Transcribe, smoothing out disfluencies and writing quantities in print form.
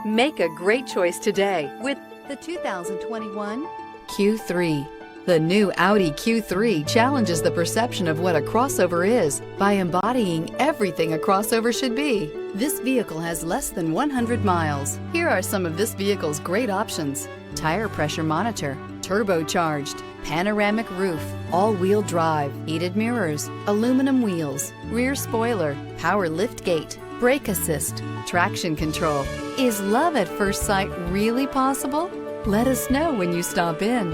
Make a great choice today with the 2021 Q3. The new Audi Q3 challenges the perception of what a crossover is by embodying everything a crossover should be. This vehicle has less than 100 miles. Here are some of this vehicle's great options: tire pressure monitor, turbocharged, panoramic roof, all-wheel drive, heated mirrors, aluminum wheels, rear spoiler, power lift gate, brake assist, traction control. Is love at first sight really possible? Let us know when you stop in.